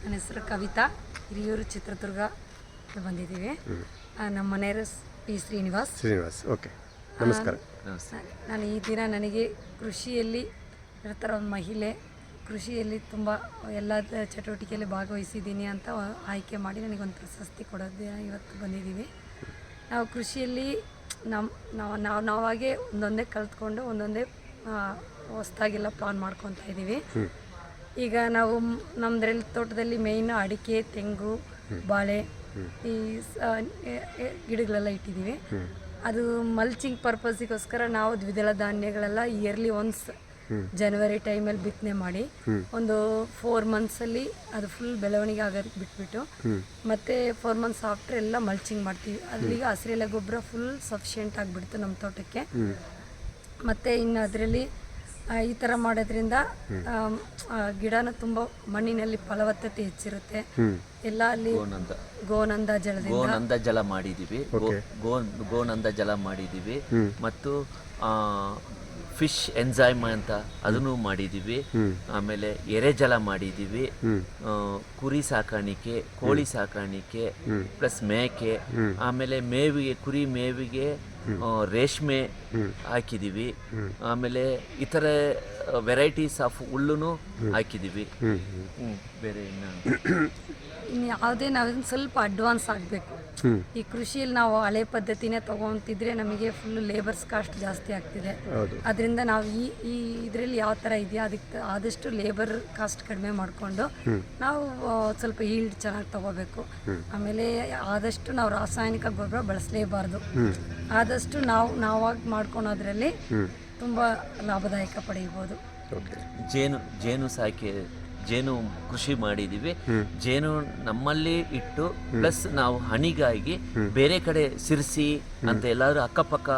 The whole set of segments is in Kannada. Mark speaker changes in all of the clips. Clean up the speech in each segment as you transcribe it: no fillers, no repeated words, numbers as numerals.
Speaker 1: ನನ್ನ ಹೆಸರು ಕವಿತಾ, ಹಿರಿಯೂರು ಚಿತ್ರದುರ್ಗ ಬಂದಿದ್ದೀವಿ. ನಮ್ಮ ಮನೆಯವರು ಪಿ ಶ್ರೀನಿವಾಸ್.
Speaker 2: ಓಕೆ, ನಮಸ್ಕಾರ.
Speaker 1: ನಾನು ಈ ದಿನ ನನಗೆ ಕೃಷಿಯಲ್ಲಿ ಇರ್ತಾರ ಒಂದು ಮಹಿಳೆ, ಕೃಷಿಯಲ್ಲಿ ತುಂಬ ಎಲ್ಲ ಚಟುವಟಿಕೆಯಲ್ಲಿ ಭಾಗವಹಿಸಿದ್ದೀನಿ ಅಂತ ಆಯ್ಕೆ ಮಾಡಿ ನನಗೊಂದು ಪ್ರಶಸ್ತಿ ಕೊಡೋದು ಇವತ್ತು ಬಂದಿದ್ದೀವಿ. ನಾವು ಕೃಷಿಯಲ್ಲಿ ನಾವಾಗೆ ಒಂದೊಂದೇ ಕಲ್ತ್ಕೊಂಡು ಒಂದೊಂದೇ ಹೊಸ್ದಾಗೆಲ್ಲ ಪ್ಲಾನ್ ಮಾಡ್ಕೊತಾ ಇದ್ದೀವಿ. ಈಗ ನಾವು ನಮ್ಮದ್ರಲ್ಲಿ ತೋಟದಲ್ಲಿ ಮೇಯ್ನು ಅಡಿಕೆ, ತೆಂಗು, ಬಾಳೆ ಈ ಗಿಡಗಳೆಲ್ಲ ಇಟ್ಟಿದ್ದೀವಿ. ಅದು ಮಲ್ಚಿಂಗ್ ಪರ್ಪಸ್ಸಿಗೋಸ್ಕರ ನಾವು ದ್ವಿದಳ ಧಾನ್ಯಗಳೆಲ್ಲ ಇಯರ್ಲಿ ಒನ್ಸ್ ಜನವರಿ ಟೈಮಲ್ಲಿ ಬಿತ್ತನೆ ಮಾಡಿ ಒಂದು 4 ಮಂತ್ಸಲ್ಲಿ ಅದು ಫುಲ್ ಬೆಳವಣಿಗೆ ಆಗೋದಕ್ಕೆ ಬಿಟ್ಬಿಟ್ಟು ಮತ್ತೆ 4 ಮಂತ್ಸ್ ಆಫ್ಟರ್ ಎಲ್ಲ ಮಲ್ಚಿಂಗ್ ಮಾಡ್ತೀವಿ. ಅದ್ರಿಗೆ ಹಸಿರೆಲೆ ಗೊಬ್ಬರ ಫುಲ್ ಸಫಿಷಿಯೆಂಟ್ ಆಗಿಬಿಡ್ತು ನಮ್ಮ ತೋಟಕ್ಕೆ. ಮತ್ತು ಇನ್ನು ಅದರಲ್ಲಿ ಈ ಥರ ಮಾಡೋದ್ರಿಂದ ಗಿಡನ ತುಂಬ ಮಣ್ಣಿನಲ್ಲಿ ಫಲವತ್ತತೆ ಹೆಚ್ಚಿರುತ್ತೆ. ಎಲ್ಲ ಅಲ್ಲಿ ಗೋನಂದ
Speaker 3: ಜಲ ಮಾಡಿದ್ದೀವಿ, ಗೋನಂದ ಜಲ ಮಾಡಿದ್ದೀವಿ. ಮತ್ತು ಫಿಶ್ ಎಂಜೈಮ್ ಅಂತ ಅದನ್ನು ಮಾಡಿದ್ದೀವಿ. ಆಮೇಲೆ ಎರೆಜಲ ಮಾಡಿದ್ದೀವಿ. ಕುರಿ ಸಾಕಾಣಿಕೆ, ಕೋಳಿ ಸಾಕಾಣಿಕೆ ಪ್ಲಸ್ ಮೇಕೆ, ಆಮೇಲೆ ಮೇವಿಗೆ, ಕುರಿ ಮೇವಿಗೆ ರೇಷ್ಮೆ ಹಾಕಿದ್ದೀವಿ. ಆಮೇಲೆ ಇತರ ವೆರೈಟೀಸ್ ಆಫ್ ಹುಲ್ಲುನು ಹಾಕಿದ್ದೀವಿ. ಬೇರೆ
Speaker 1: ಇನ್ನು ಯಾವುದೇ ನಾವಿನ್ನು ಸ್ವಲ್ಪ ಅಡ್ವಾನ್ಸ್ ಆಗಬೇಕು. ಈ ಕೃಷಿಯಲ್ಲಿ ನಾವು ಹಳೆ ಪದ್ಧತಿನೇ ತೊಗೊತಿದ್ರೆ ನಮಗೆ ಫುಲ್ ಲೇಬರ್ಸ್ ಕಾಸ್ಟ್ ಜಾಸ್ತಿ ಆಗ್ತಿದೆ. ಅದರಿಂದ ನಾವು ಈ ಇದರಲ್ಲಿ ಯಾವ ಥರ ಇದೆಯಾ ಅದಕ್ಕೆ ಆದಷ್ಟು ಲೇಬರ್ ಕಾಸ್ಟ್ ಕಡಿಮೆ ಮಾಡಿಕೊಂಡು ನಾವು ಸ್ವಲ್ಪ ಈಲ್ಡ್ ಚೆನ್ನಾಗಿ ತೊಗೋಬೇಕು. ಆಮೇಲೆ ಆದಷ್ಟು ನಾವು ರಾಸಾಯನಿಕ ಗೊಬ್ಬರ ಬಳಸಲೇಬಾರ್ದು. ಆದಷ್ಟು ನಾವಾಗಿ ಮಾಡ್ಕೊಳೋದ್ರಲ್ಲಿ ತುಂಬ ಲಾಭದಾಯಕ ಪಡೆಯಬಹುದು.
Speaker 3: ಜೇನು ಕೃಷಿ ಮಾಡಿದ್ದೀವಿ. ಜೇನು ನಮ್ಮಲ್ಲಿ ಇಟ್ಟು ಪ್ಲಸ್ ನಾವು ಹಣಿಗಾಗಿ ಬೇರೆ ಕಡೆ ಸಿರ್ಸಿ ಅಂತ ಎಲ್ಲಾದ್ರೂ ಅಕ್ಕಪಕ್ಕ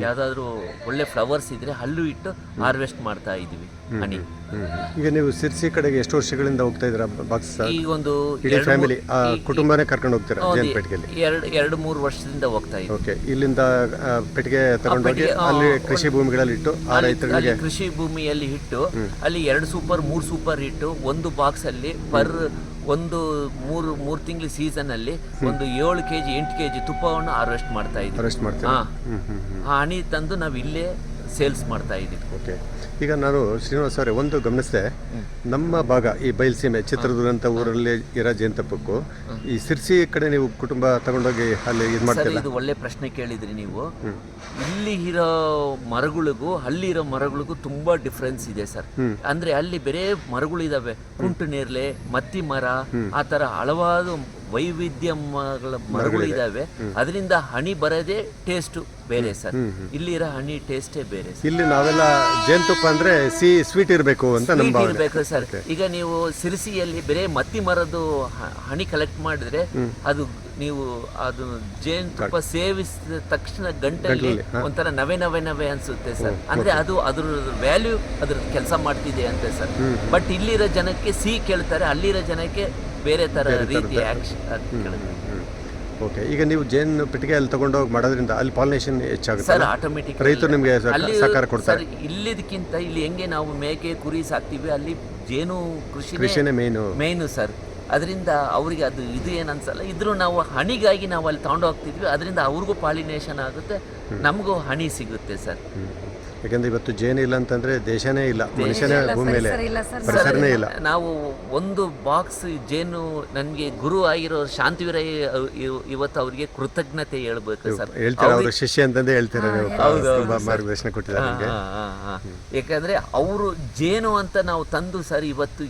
Speaker 3: ಯಾವ್ದಾದ್ರು ಒಳ್ಳೆ ಫ್ಲವರ್ಸ್ ಇದ್ರೆ ಅಲ್ಲೂ ಇಟ್ಟು ಹಾರ್ವೆಸ್ಟ್ ಮಾಡ್ತಾ ಇದೀವಿ ಹನಿ.
Speaker 2: ಈಗ ನೀವು ಸಿರ್ಸಿ ಕಡೆಗೆ ಎಷ್ಟು ವರ್ಷಗಳಿಂದ ಹೋಗ್ತಾ ಇದ್ದೀರಾ? ಬಾಕ್ಸ್
Speaker 3: ಈಗ ಒಂದು
Speaker 2: ಫ್ಯಾಮಿಲಿ ಕುಟುಂಬನೇ ಕರ್ಕೊಂಡು ಹೋಗ್ತೀರಾ ಜೇನು ಪೆಟ್ಟಿಗೆಯಲ್ಲಿ?
Speaker 3: 2-3 ವರ್ಷದಿಂದ ಹೋಗ್ತಾ ಇದ್ದೀವಿ.
Speaker 2: ಓಕೆ, ಇಲ್ಲಿಂದ ಪೆಟ್ಟಿಗೆ ತಗೊಂಡೋಗಿ ಅಲ್ಲಿ ಕೃಷಿ ಭೂಮಿಗಳಲ್ಲಿ ಇಟ್ಟು ಆ ರೈತರಿಗೆ
Speaker 3: ಕೃಷಿ ಭೂಮಿಯಲ್ಲಿ ಇಟ್ಟು ಅಲ್ಲಿ 2 ಸೂಪರ್ 3 ಸೂಪರ್ ಇಟ್ಟು ಒಂದು ಬಾಕ್ಸ್ ಅಲ್ಲಿ ಪರ್ ಒಂದು 3 ತಿಂಗಳ ಸೀಸನ್ ಅಲ್ಲಿ ಒಂದು 7 kg 8 kg ತುಪ್ಪವನ್ನು ಹಾರ್ವೆಸ್ಟ್ ಮಾಡ್ತಾ ಇದ್ದೀವಿ. ಆ ಹನಿ ತಂದು ನಾವು ಇಲ್ಲೇ ಸೇಲ್ಸ್ ಮಾಡ್ತಾ ಇದ್ದೀವಿ.
Speaker 2: ಓಕೆ, ಈಗ ನಾನು ಶ್ರೀನಿವಾಸ್ ಅವರೇ ಒಂದು ಗಮನಿಸಿದೆ, ನಮ್ಮ ಭಾಗ ಈ ಬಯಲುಸೀಮೆ ಚಿತ್ರದುರ್ಗ ಅಂತ ಊರಲ್ಲಿ ಇರೋ ಜೇನುತುಪ್ಪಕ್ಕೂ ಈ ಸಿರ್ಸಿ ಕಡೆ ನೀವು ಕುಟುಂಬ ತಗೊಂಡೋಗಿ ಅಲ್ಲಿ ಇದು ಮಾಡ್ತೀರಾ?
Speaker 3: ಇದು ಒಳ್ಳೆ ಪ್ರಶ್ನೆ ಕೇಳಿದ್ರಿ ನೀವು. ಇಲ್ಲಿ ಇರೋ ಮರಗಳಿಗೂ ಅಲ್ಲಿರೋ ಮರಗಳಿಗೂ ತುಂಬಾ ಡಿಫ್ರೆನ್ಸ್ ಇದೆ ಸರ್. ಅಂದ್ರೆ ಅಲ್ಲಿ ಬೇರೆ ಮರಗಳು ಇದಾವೆ, ಕುಂಟು ನೇರ್ಲೆ, ಮತ್ತಿ ಮರ, ಆ ತರ ಹಲವಾರು ವೈವಿಧ್ಯ ಮರಗಳು ಇದಾವೆ. ಅದರಿಂದ ಹನಿ ಬರೋದೇ ಟೇಸ್ಟ್ ಬೇರೆ ಸರ್. ಇಲ್ಲಿರೋ ಹನಿ ಟೇಸ್ಟೇ ಬೇರೆ.
Speaker 2: ಇಲ್ಲಿ ನಾವೆಲ್ಲ ಜೇನುತುಪ್ಪ ಅಂದ್ರೆ ಸ್ವೀಟ್ ಇರಬೇಕು ಅಂತ
Speaker 3: ಇರಬೇಕು ಸರ್. ಈಗ ನೀವು ಸಿರಿಸಿಯಲ್ಲಿ ಬೇರೆ ಮತ್ತಿ ಮರದ್ದು ಹನಿ ಕಲೆಕ್ಟ್ ಮಾಡಿದ್ರೆ ಅದು ನೀವು ಅದು ಜೇನುತುಪ್ಪ ಸೇವಿಸಿದ ತಕ್ಷಣ ಗಂಟಲ್ಲಿ ಒಂಥರ ನವೆ ಅನ್ಸುತ್ತೆ ಸರ್. ಅಂದ್ರೆ ಅದು ಅದ್ರ ವ್ಯಾಲ್ಯೂ ಅದ್ರ ಕೆಲಸ ಮಾಡ್ತಿದೆ ಅಂತೆ ಸರ್. ಬಟ್ ಇಲ್ಲಿರೋ ಜನಕ್ಕೆ ಕೇಳ್ತಾರೆ, ಅಲ್ಲಿರೋ ಜನಕ್ಕೆ ಬೇರೆ ತರ ರೀತಿಯ
Speaker 2: ಓಕೆ, ಈಗ ನೀವು ಜೇನು ಪೆಟ್ಟಿಗೆಯಲ್ಲಿ ತಗೊಂಡೋಗಿ ಮಾಡೋದ್ರಿಂದ ಅಲ್ಲಿ ಪಾಲಿನೇಷನ್ ಹೆಚ್ಚಾಗುತ್ತೆ
Speaker 3: ಸರ್. ಆಟೋಮೆಟಿಕ್
Speaker 2: ರೈತರು ನಿಮಗೆ ಸಹಕಾರ ಕೊಡ್ತಾರೆ.
Speaker 3: ಇಲ್ಲಿದಕ್ಕಿಂತ ಇಲ್ಲಿ ಹೆಂಗೆ ನಾವು ಮೇಕೆ ಕುರಿ ಸಾಕ್ತಿವಿ, ಅಲ್ಲಿ ಜೇನು
Speaker 2: ಕೃಷಿನೇ
Speaker 3: ಮೇನು ಸರ್. ಅದರಿಂದ ಅವರಿಗೆ ಅದು ಇದು ಏನನ್ಸಲ್ಲ. ಇದ್ರೂ ನಾವು ಹಣಿಗಾಗಿ ನಾವು ಅಲ್ಲಿ ತಗೊಂಡು ಹೋಗ್ತಿದ್ವಿ. ಅದರಿಂದ ಅವ್ರಿಗೂ ಪಾಲಿನೇಷನ್ ಆಗುತ್ತೆ, ನಮಗೂ ಹಣಿ ಸಿಗುತ್ತೆ ಸರ್.
Speaker 2: ಯಾಕಂದ್ರೆ ಇವತ್ತು ಜೇನು ಇಲ್ಲ ಅಂತಂದ್ರೆ ದೇಶನೇ ಇಲ್ಲ, ಮನುಷ್ಯನೇ ಭೂಮಿ ಮೇಲೆ ಪರಿಸರನೇ ಇಲ್ಲ.
Speaker 3: ನಾವು ಒಂದು ಬಾಕ್ಸ್ ಜೇನು ನನಗೆ ಗುರು ಆಗಿರೋ ಶಾಂತಿವೀರ ಇವತ್ತು ಅವರಿಗೆ ಕೃತಜ್ಞತೆ ಹೇಳ್ಬೇಕು ಸರ್.
Speaker 2: ಹೇಳ್ತೀರಾ, ಅವ್ರ ಶಿಷ್ಯ ಅಂತಂದೇ ಹೇಳ್ತೀರಾ ನೀವು, ಮಾರ್ಗದರ್ಶನ ಕೊಟ್ಟಿದ್ದಾರೆ.
Speaker 3: ಯಾಕಂದ್ರೆ ಅವರು ಜೇನು ಅಂತ ನಾವು ತಂದು ಸರ್ ಇವತ್ತು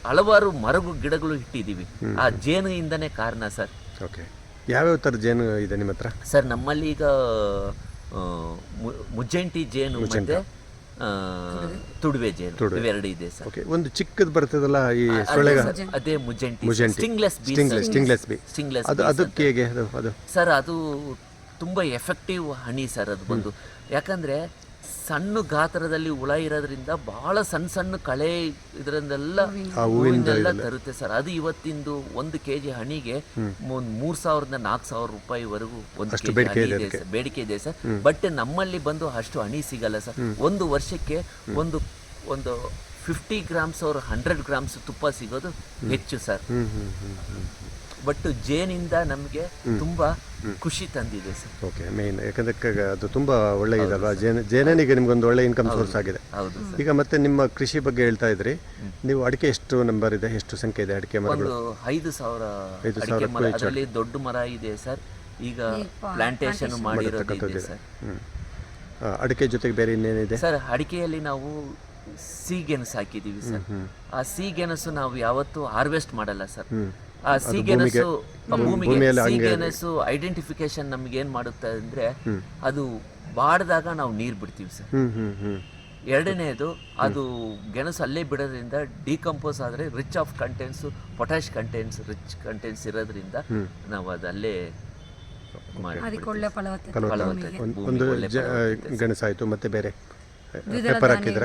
Speaker 3: ಹಲವಾರು ಗಿಡಗಳು ಇಟ್ಟಿದ್ದೀವಿ. ಆ ಜೇನಿಂದನೇ ಕಾರಣ ಸರ್.
Speaker 2: ಓಕೆ, ಯಾವ್ಯಾವ ಥರ ಜೇನು ಇದೆ ನಿಮ್ಮ ಹತ್ರ
Speaker 3: ಸರ್? ನಮ್ಮಲ್ಲಿ ಈಗ ಮುಜ್ಜಂಟಿ ಜೇನು ಮತ್ತೆ ತುಡುವೆ ಜೇನು ಇವೆರಡು ಇದೆ ಸರ್.
Speaker 2: ಓಕೆ, ಒಂದು ಚಿಕ್ಕದು ಬರ್ತದಲ್ಲ ಈ ಸೊಳ್ಳೆಗ,
Speaker 3: ಅದೇ ಮುಜ್ಜಂಟಿ.
Speaker 2: Stingless B. ಅದಕ್ಕೆ ಹೇಗೆ ಅದು
Speaker 3: ಸರ್? ಅದು ತುಂಬಾ ಎಫೆಕ್ಟಿವ್ ಹನಿ ಸರ್. ಅದು ಬಂದು ಯಾಕಂದ್ರೆ ಸಣ್ಣ ಗಾತ್ರದಲ್ಲಿ ಹುಳ ಇರೋದ್ರಿಂದ ಬಹಳ ಸಣ್ಣ ಕಳೆ ಇದರಿಂದೆಲ್ಲ ಹೂವಿಂದೆಲ್ಲ ತರುತ್ತೆ ಸರ್. ಅದು ಇವತ್ತಿಂದು 1 kg ಹಣಿಗೆ 3,000-4,000 ರೂಪಾಯಿವರೆಗೂ ಬೇಡಿಕೆ ಇದೆ ಸರ್. ಬಟ್ ನಮ್ಮಲ್ಲಿ ಬಂದು ಅಷ್ಟು ಹಣಿ ಸಿಗಲ್ಲ ಸರ್. ಒಂದು ವರ್ಷಕ್ಕೆ ಒಂದು 50 ಗ್ರಾಮ್ಸ್ or 100 ಗ್ರಾಮ್ಸ್ ತುಪ್ಪ ಸಿಗೋದು ಹೆಚ್ಚು ಸರ್. ಬಟ್ ಜೇನಿಂದ ನಮಗೆ ತುಂಬ ಖುಷಿ ತಂದಿದೆ ಸರ್.
Speaker 2: ಓಕೆ, ಮೇನ್ ಯಾಕಂದರೆ ಅದು ತುಂಬ ಒಳ್ಳೆ ಇದಲ್ವಾ, ಜೇನಿಗೆ ನಿಮ್ಗೊಂದು ಒಳ್ಳೆ ಇನ್ಕಮ್ ಸೋರ್ಸ್ ಆಗಿದೆ.
Speaker 3: ಹೌದು ಸರ್.
Speaker 2: ಈಗ ಮತ್ತೆ ನಿಮ್ಮ ಕೃಷಿ ಬಗ್ಗೆ ಹೇಳ್ತಾ ಇದ್ರಿ, ನೀವು ಅಡಿಕೆ ಎಷ್ಟು ನಂಬರ್ ಇದೆ, ಎಷ್ಟು ಸಂಖ್ಯೆ ಇದೆ ಅಡಿಕೆ ಮರಗಳು?
Speaker 3: ಒಂದು 5,000 ಅಡಿಕೆ ಮರ, ಅದರಲ್ಲಿ ದೊಡ್ಡ ಮರ ಇದೆ ಸರ್. ಈಗ ಪ್ಲಾಂಟೇಶನ್ ಮಾಡಿರೋದು ಸರ್.
Speaker 2: ಅಡಿಕೆ ಜೊತೆಗೆ ಬೇರೆ ಇನ್ನೇನಿದೆ
Speaker 3: ಸರ್? ಅಡಿಕೆಯಲ್ಲಿ ನಾವು ಸೀಗೆಣಸು ಹಾಕಿದ್ದೀವಿ ಸರ್. ಆ ಸೀಗೆಣಸು ನಾವು ಯಾವತ್ತೂ ಹಾರ್ವೆಸ್ಟ್ ಮಾಡಲ್ಲ ಸರ್. ಆ ಸೀಗೆಣಸು ಭೂಮಿಗೆ ಸೀಗೆಣಸು ಐಡೆಂಟಿಫಿಕೇಶನ್ ನಮ್ಗೆ ಏನ್ ಮಾಡುತ್ತೆ ಅಂದ್ರೆ, ಅದು ಬಾಡ್ದಾಗ ನಾವು ನೀರು ಬಿಡ್ತೀವಿ ಸರ್. ಎರಡನೇದು, ಅದು ಗೆಣಸು ಅಲ್ಲೇ ಬಿಡೋದ್ರಿಂದ ಡಿಕಂಪೋಸ್ ಆದರೆ rich of contents, potash rich contents ಇರೋದ್ರಿಂದ ನಾವು ಅದಲ್ಲೇ
Speaker 2: ಒಂದು ಗೆಣಸಾಯ್ತು. ಮತ್ತೆ ಬೇರೆ ಪೆಪ್ಪರ್ ಹಾಕಿದ್ರ,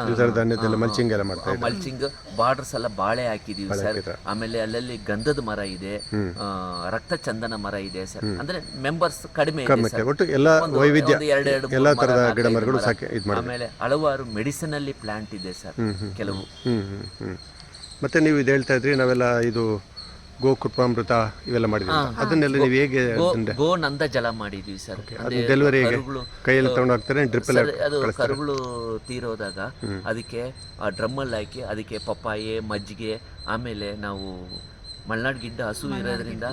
Speaker 2: ದ್ವಿದಳ ಧಾನ್ಯದೆಲ್ಲ ಮಲ್ಚಿಂಗ್ ಎಲ್ಲ ಮಾಡ್ತಾರೆ.
Speaker 3: ಮಲ್ಚಿಂಗ್ ಬಾರ್ಡರ್ಸ್ ಎಲ್ಲ ಬಾಳೆ ಹಾಕಿದೀವಿ ಸರ್. ಆಮೇಲೆ ಅಲ್ಲಲ್ಲಿ ಗಂಧದ ಮರ ಇದೆ, ರಕ್ತ ಚಂದನ ಮರ ಇದೆ ಸರ್. ಅಂದ್ರೆ ಮೆಂಬರ್ಸ್ ಕಡಿಮೆ ಇದೆ,
Speaker 2: ಒಟ್ಟು ಎಲ್ಲ ವೈವಿಧ್ಯ, ಎಲ್ಲ ತರದ ಗಿಡ ಮರಗಳು ಸಾಕಿ ಇದು ಮಾಡಿ.
Speaker 3: ಆಮೇಲೆ ಹಲವಾರು ಮೆಡಿಸಿನಲ್ಲಿ ಪ್ಲಾಂಟ್ ಇದೆ ಸರ್ ಕೆಲವು.
Speaker 2: ಮತ್ತೆ ನೀವು ಇದು ಹೇಳ್ತಾ ಇದ್ರಿ, ನಾವೆಲ್ಲ ಇದು ಗೋಕೃಪಾಮೃತ ಇವೆಲ್ಲ ಮಾಡಿದ್ವಿ, ಅದನ್ನೆಲ್ಲ ನೀವು ಹೇಗೆ?
Speaker 3: ಗೋ ನಂದ ಜಲ ಮಾಡಿದ್ವಿ ಸರ್.
Speaker 2: ಡೆಲಿವರಿ ಕೈಯಲ್ಲಿ ತಗೊಂಡು ಹೋಗ್ತಾರೆ, ಡ್ರಿಪ್ ಎಲ್ಲ
Speaker 3: ಅದು ಕರುಗಳು ತೀರೋದಾಗ ಅದಕ್ಕೆ ಡ್ರಮ್ಮಲ್ಲಿ ಹಾಕಿ ಅದಕ್ಕೆ ಪಪ್ಪಾಯೆ, ಮಜ್ಜಿಗೆ, ಆಮೇಲೆ ನಾವು ಮಲೆನಾಡು ಗಿಡ್ಡ ಹಸು ಇರೋದ್ರಿಂದ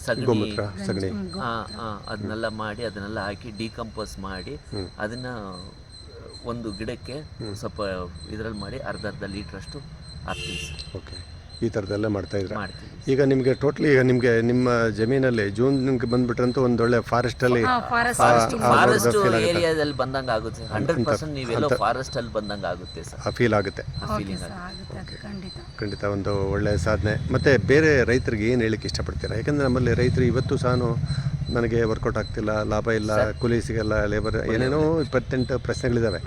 Speaker 3: ಸಗಣಿ ಅದನ್ನೆಲ್ಲ ಮಾಡಿ ಅದನ್ನೆಲ್ಲ ಹಾಕಿ ಡಿಕಂಪೋಸ್ ಮಾಡಿ ಅದನ್ನ ಒಂದು ಗಿಡಕ್ಕೆ ಸ್ವಲ್ಪ ಇದರಲ್ಲಿ ಮಾಡಿ ಅರ್ಧ ಲೀಟ್ರ್ ಅಷ್ಟು ಹಾಕ್ತೀವಿ ಸರ್.
Speaker 2: ಓಕೆ, ಈ ಥರದ್ದೆಲ್ಲ ಮಾಡ್ತಾ ಇದ್ರೆ ಈಗ ನಿಮಗೆ ಟೋಟಲಿ, ಈಗ ನಿಮಗೆ ನಿಮ್ಮ ಜಮೀನಲ್ಲಿ ಜೂನ್ ನಿಮ್ಗೆ ಬಂದ್ಬಿಟ್ರಂತೂ ಒಂದೊಳ್ಳೆ ಫಾರೆಸ್ಟಲ್ಲಿ
Speaker 3: ಫಾರೆಸ್ಟ್ ಏರಿಯಾದಲ್ಲಿ ಬಂದಂಗೆ ಆಗುತ್ತೆ. 100% ನೀವೆಲ್ಲೋ ಫಾರೆಸ್ಟ್ ಅಲ್ಲಿ ಬಂದಂಗೆ ಆಗುತ್ತೆ ಸರ್.
Speaker 2: ಆ ಫೀಲ್ ಆಗುತ್ತೆ. ಖಂಡಿತ ಒಂದು ಒಳ್ಳೆಯ ಸಾಧನೆ. ಮತ್ತು ಬೇರೆ ರೈತರಿಗೆ ಏನು ಹೇಳಲಿಕ್ಕೆ ಇಷ್ಟಪಡ್ತೀರಾ? ಯಾಕಂದರೆ ನಮ್ಮಲ್ಲಿ ರೈತರು ಇವತ್ತು ಸಹ ನನಗೆ ವರ್ಕೌಟ್ ಆಗ್ತಿಲ್ಲ, ಲಾಭ ಇಲ್ಲ, ಕೂಲಿ ಸಿಗಲ್ಲ, ಲೇಬರ್, ಏನೇನೋ 28 ಪ್ರಶ್ನೆಗಳಿದ್ದಾವೆ.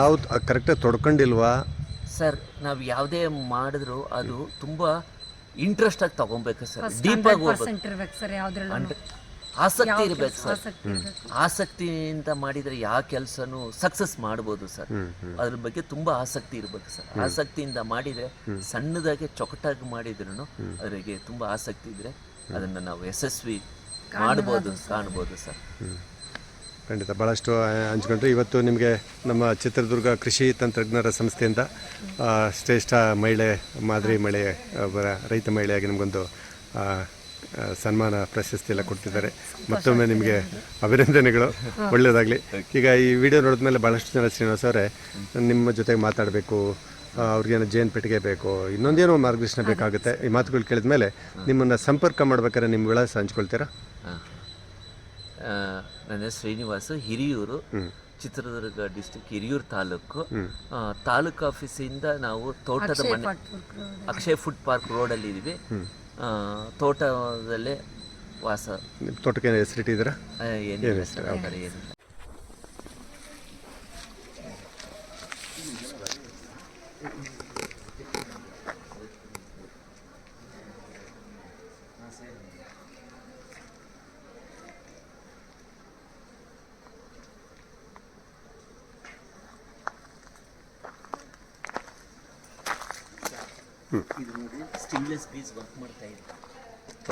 Speaker 2: ನಾವು ಕರೆಕ್ಟಾಗಿ ತೊಡ್ಕೊಂಡಿಲ್ವಾ
Speaker 3: ಸರ್? ನಾವು ಯಾವುದೇ ಮಾಡಿದ್ರು ಅದು ತುಂಬಾ ಇಂಟ್ರೆಸ್ಟ್ ಆಗಿ ತಗೊಬೇಕು ಸರ್. ಡೀಪ್ ಆಗಿ ಹೋಗ್ಬೇಕು, ಆಸಕ್ತಿ ಇರ್ಬೇಕು ಸರ್. ಆಸಕ್ತಿಯಿಂದ ಮಾಡಿದ್ರೆ ಯಾವ ಕೆಲಸನೂ ಸಕ್ಸಸ್ ಮಾಡ್ಬೋದು ಸರ್. ಅದ್ರ ಬಗ್ಗೆ ತುಂಬಾ ಆಸಕ್ತಿ ಇರ್ಬೇಕು ಸರ್. ಆಸಕ್ತಿಯಿಂದ ಮಾಡಿದ್ರೆ ಸಣ್ಣದಾಗೆ ಚೊಕಟಾಗಿ ಮಾಡಿದ್ರು ಅದರಿಗೆ ತುಂಬಾ ಆಸಕ್ತಿ ಇದ್ರೆ ಅದನ್ನ ನಾವು ಯಶಸ್ವಿ ಕಾಣ್ಬೋದು ಸರ್.
Speaker 2: ಖಂಡಿತ ಭಾಳಷ್ಟು ಹಂಚ್ಕೊಂಡ್ರೆ ಇವತ್ತು ನಿಮಗೆ ನಮ್ಮ ಚಿತ್ರದುರ್ಗ ಕೃಷಿ ತಂತ್ರಜ್ಞರ ಸಂಸ್ಥೆಯಿಂದ ಶ್ರೇಷ್ಠ ಮಹಿಳೆ, ಮಾದರಿ ಮಹಿಳೆ, ರೈತ ಮಹಿಳೆಯಾಗಿ ನಮಗೊಂದು ಸನ್ಮಾನ ಪ್ರಶಸ್ತಿ ಎಲ್ಲ ಕೊಡ್ತಿದ್ದಾರೆ. ಮತ್ತೊಮ್ಮೆ ನಿಮಗೆ ಅಭಿನಂದನೆಗಳು, ಒಳ್ಳೆಯದಾಗಲಿ. ಈಗ ಈ ವಿಡಿಯೋ ನೋಡಿದ್ಮೇಲೆ ಭಾಳಷ್ಟು ಜನ ಶ್ರೀನಿವಾಸ್ ಅವರೇ ನಿಮ್ಮ ಜೊತೆಗೆ ಮಾತಾಡಬೇಕು, ಅವ್ರಿಗೇನೋ ಜೇನು ಪೆಟ್ಟಿಗೆ ಬೇಕು, ಇನ್ನೊಂದೇನೋ ಮಾರ್ಗದರ್ಶನ ಬೇಕಾಗುತ್ತೆ. ಈ ಮಾತುಗಳು ಕೇಳಿದ ಮೇಲೆ ನಿಮ್ಮನ್ನು ಸಂಪರ್ಕ ಮಾಡ್ಬೇಕಾದ್ರೆ ನಿಮ್ಮ ವಿಳಾಸ ಹಂಚ್ಕೊಳ್ತೀರಾ?
Speaker 3: ನನ್ನ ಶ್ರೀನಿವಾಸು, ಹಿರಿಯೂರು, ಚಿತ್ರದುರ್ಗ ಡಿಸ್ಟಿಕ್, ಹಿರಿಯೂರು ತಾಲೂಕು. ತಾಲೂಕು ಆಫೀಸಿಂದ ನಾವು ತೋಟದ ಮನೆ, ಅಕ್ಷಯ್ ಫುಡ್ ಪಾರ್ಕ್ ರೋಡಲ್ಲಿ ಇದ್ದೀವಿ. ತೋಟದಲ್ಲೇ ವಾಸ.
Speaker 2: ತೋಟಕ್ಕೆ ಹೆಸರಿಟ್ಟಿದ್ದೀರಾ?
Speaker 3: ಏನಿಲ್ಲ ಸರ್, ಆ ಥರ ಏನಿಲ್ಲ. ಇದು ನೋಡಿ, ಸ್ಟಿಮ್ಲೆಸ್ ಬೀಸ್ ವರ್ಕ್ ಮಾಡ್ತಾ ಇದೆ.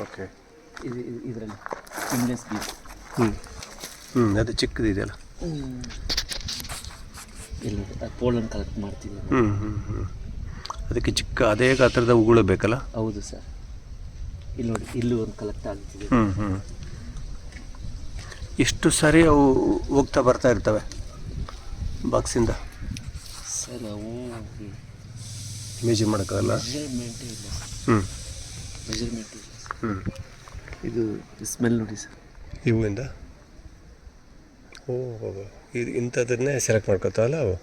Speaker 2: ಓಕೆ,
Speaker 3: ಇದರಲ್ಲಿ ಸ್ಟಿಮ್ಲೆಸ್ ಬೀಸ್.
Speaker 2: ಅದು ಚಿಕ್ಕದಿದೆಯಲ್ಲ,
Speaker 3: ಇಲ್ಲಿ ಪೋಲನ್ ಕಲೆಕ್ಟ್ ಮಾಡ್ತೀವಿ.
Speaker 2: ಅದಕ್ಕೆ ಚಿಕ್ಕ ಅದೇ ಗಾತ್ರದ ಹೂಗಳು ಬೇಕಲ್ಲ?
Speaker 3: ಹೌದು ಸರ್. ಇಲ್ಲಿ ನೋಡಿ, ಇಲ್ಲೂ ಒಂದು ಕಲೆಕ್ಟ್ ಆಗ್ತಿದೆ.
Speaker 2: ಎಷ್ಟು ಸಾರಿ ಅವು ಹೋಗ್ತಾ ಬರ್ತಾ ಇರ್ತವೆ ಬಾಕ್ಸಿಂದ?
Speaker 3: ಸರ್ ಅವು
Speaker 2: ಇಮೇಜಿನ್ ಮಾಡೋಕ್ಕಾಗಲ್ಲ.
Speaker 3: ಮೆಜರ್ಮೆಂಟ್ ಇಲ್ಲ ಸರ್. ಇದು ಸ್ಮೆಲ್ ನೋಡಿ ಸರ್,
Speaker 2: ಇವಿಂದ. ಇದು ಇಂಥದನ್ನೇ ಸೆಲೆಕ್ಟ್ ಮಾಡ್ಕೊತಾವಲ್ಲ ಅವು,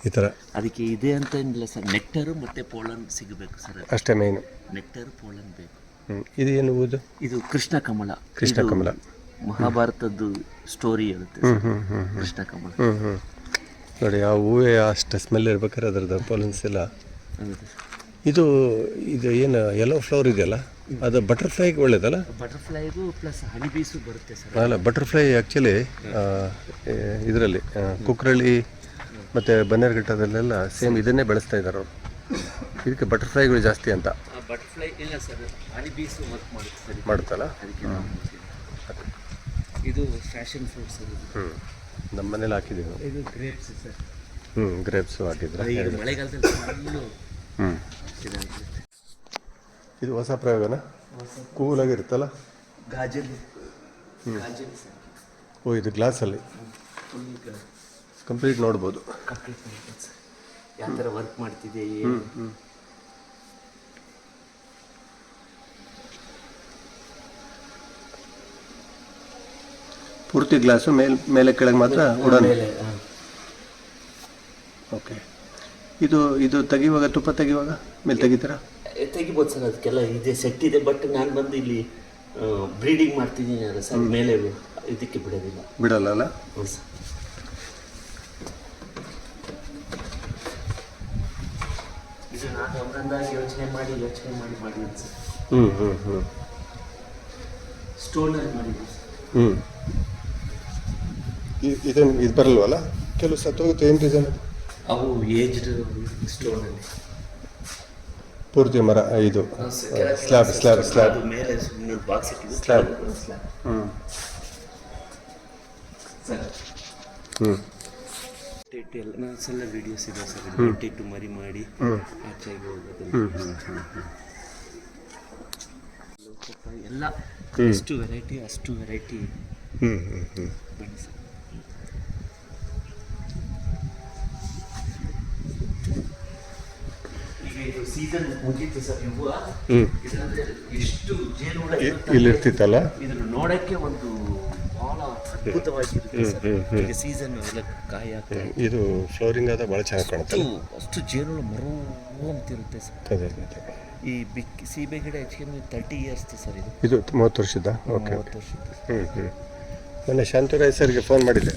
Speaker 2: ಈ ಥರ.
Speaker 3: ಅದಕ್ಕೆ ಇದೆ ಅಂತ ಏನಿಲ್ಲ ಸರ್, ನೆಕ್ಟರು ಮತ್ತು ಪೋಲನ್ ಸಿಗಬೇಕು ಸರ್,
Speaker 2: ಅಷ್ಟೇ ಮೇಯ್ನು.
Speaker 3: ನೆಕ್ಟರು ಪೋಲನ್ ಬೇಕು.
Speaker 2: ಇದು ಏನು ಹೂದು?
Speaker 3: ಇದು ಕೃಷ್ಣ ಕಮಲ.
Speaker 2: ಕೃಷ್ಣ ಕಮಲ
Speaker 3: ಮಹಾಭಾರತದ್ದು ಸ್ಟೋರಿ ಹೇಳುತ್ತೆ ಕೃಷ್ಣ ಕಮಲ.
Speaker 2: ನೋಡಿ, ಆ ಹೂವೇ ಅಷ್ಟು ಸ್ಮೆಲ್ ಇರ್ಬೇಕಾದ್ರೆ ಅದರದ್ದು ಪೋಲನ್ಸ್ ಎಲ್ಲ. ಇದು ಏನು ಯೆಲ್ಲೋ ಫ್ಲವರ್ ಇದೆಯಲ್ಲ, ಅದು ಬಟರ್ಫ್ಲೈಗೆ ಒಳ್ಳೇದಲ್ಲ?
Speaker 3: ಬಟರ್ಫ್ಲೈಗೂ ಪ್ಲಸ್ ಹನಿ ಬೀಸು ಬರುತ್ತೆ ಸರ್.
Speaker 2: ಅಲ್ಲ, ಬಟರ್ಫ್ಲೈ ಆ್ಯಕ್ಚುಲಿ ಇದರಲ್ಲಿ ಕುಕ್ರಳ್ಳಿ ಮತ್ತು ಬನ್ನೇರುಘಟ್ಟದಲ್ಲೆಲ್ಲ ಸೇಮ್ ಇದನ್ನೇ ಬೆಳೆಸ್ತಾ ಇದ್ದಾರೆ ಅವರು. ಇದಕ್ಕೆ ಬಟರ್ಫ್ಲೈಗಳು ಜಾಸ್ತಿ ಅಂತ
Speaker 3: ಬಟರ್ಫ್ಲೈ ಇಲ್ಲ ಸರ್, ಹನಿ ಬೀಸು ವರ್ಕ್ ಮಾಡುತ್ತೆ ಸರ್.
Speaker 2: ಮಾಡುತ್ತಲ್ಲ.
Speaker 3: ಅದಕ್ಕೆ ಇದು ಫ್ಯಾಷನ್ ಫ್ರೂಟ್ ಸರ್.
Speaker 2: ನಮ್ಮ ಮನೇಲಿ ಹಾಕಿದ್ದೀವಿ ನಾವು.
Speaker 3: ಇದು ಗ್ರೇಪ್ಸ್ ಸರ್.
Speaker 2: ಗ್ರೇಪ್ಸು ಹಾಕಿದ್ರೆ
Speaker 3: ಈಗ ಮಳೆಗಾಲದಲ್ಲಿ ಫುಲ್ಲು
Speaker 2: ಇದಾಗಿರುತ್ತೆ. ಇದು ಹೊಸ ಪ್ರಯೋಗನ, ಕೂಲಾಗಿರುತ್ತಲ್ಲ.
Speaker 3: ಗಾಜಲ್ಲಿ ಗಾಜಲ್ಲಿ ಸರ್.
Speaker 2: ಓ, ಇದು ಗ್ಲಾಸಲ್ಲಿ ಕಂಪ್ಲೀಟ್ ನೋಡ್ಬೋದು.
Speaker 3: ಕಂಪ್ಲೀಟ್ ಮಾಡ್ಬೋದು ಸರ್, ಯಾವ ಥರ ವರ್ಕ್ ಮಾಡ್ತಿದೆ.
Speaker 2: ಪೂರ್ತಿ ಗ್ಲಾಸು ಮೇಲೆ ಕೆಳಗೆ ಮಾತ್ರ ಉಡೋಣ. ಓಕೆ. ಇದು ತೆಗಿಯುವಾಗ, ತುಪ್ಪ ತೆಗಿಯುವಾಗ ಮೇಲೆ ತೆಗಿತೀರಾ?
Speaker 3: ತೆಗಿಬೋದು ಸರ್, ಅದಕ್ಕೆಲ್ಲ ಇದೆ ಸೆಟ್ ಇದೆ. ಬಟ್ ನಾನು ಬಂದು ಇಲ್ಲಿ ಬ್ರೀಡಿಂಗ್ ಮಾಡ್ತಿದ್ದೀನಿ ಅಲ್ಲ ಸರ್, ಮೇಲೆ ಇದಕ್ಕೆ ಬಿಡೋದಿಲ್ಲ ಅಲ್ಲ. ಹ್ಞೂ ಸರ್. ಇದು ನಾನು ಒಂದೊಂದಾಗಿ ಯೋಚನೆ ಮಾಡಿ ಮಾಡಿದ್ದೀನಿ ಸರ್. ಸ್ಟೋನಲ್ಲಿ ಮಾಡಿದ್ದೀನಿ ಸರ್.
Speaker 2: ಇದು ಬರಲ್ವಲ್ಲ, ಕೆಲವು ಸತ್ತೋಗುತ್ತೆ. ಏನು ರೀಸನ್?
Speaker 3: ಅವು ಏಜ್ಡ್ ಸ್ಟೋನಲ್ಲಿ
Speaker 2: ಪೂರ್ತಿ ಮರ. ಇದು ಸ್ಲ್ಯಾಬ್
Speaker 3: ಮೇಲೆ ಬಾಕ್ಸ್ ಇಟ್ಟಿದ್ದು
Speaker 2: ಸ್ಲ್ಯಾಬ್.
Speaker 3: ಎಲ್ಲ ನನ್ನ ಸಲ ವಿಡಿಯೋಸ್ ಇದೆ ಸರ್. ಇಟ್ಟು ಮರಿ ಮಾಡಿ ಆಚೆಗೆ ಹೋಗೋದು ಎಲ್ಲ ಎಷ್ಟು ವೆರೈಟಿ ಅಷ್ಟು ವೆರೈಟಿ ಬನ್ನಿ ಸರ್. ಈಗ ಇದು ಸೀಸನ್ ಮುಗೀತು ಸರ್. ಇವು ಇದಂದ್ರೆ ಎಷ್ಟು ಜೇನುಹುಳ
Speaker 2: ಇಲ್ಲಿ ಇರ್ತಿತ್ತಲ್ಲ,
Speaker 3: ಇದನ್ನು ನೋಡಕ್ಕೆ ಒಂದು ಬಹಳ ಅದ್ಭುತವಾಗಿರುತ್ತೆ ಸರ್. ಈಗ ಸೀಸನ್ ಎಲ್ಲ ಕಾಯಿ ಆಗ್ತದೆ.
Speaker 2: ಇದು ಫ್ಲೋರಿಂಗ್ ಆದ ಭಾಳ ಚೆನ್ನಾಗಿ ಕಾಣುತ್ತೆ.
Speaker 3: ಅಷ್ಟು ಜೇನುಹುಳ ಮರು ಅಂತಿರುತ್ತೆ ಸರ್. ಈ ಸೀಬೆ ಗಿಡ ಹೆಚ್ಚಿಗೆ 30 ಇಯರ್ಸ್ ಸರ್.
Speaker 2: ಇದು 30 ವರ್ಷದ. ಓಕೆ.
Speaker 3: 30 ವರ್ಷದ.
Speaker 2: ಮೊನ್ನೆ ಶಾಂತರಾಯ್ ಸರ್ಗೆ ಫೋನ್ ಮಾಡಿದ್ದೆ.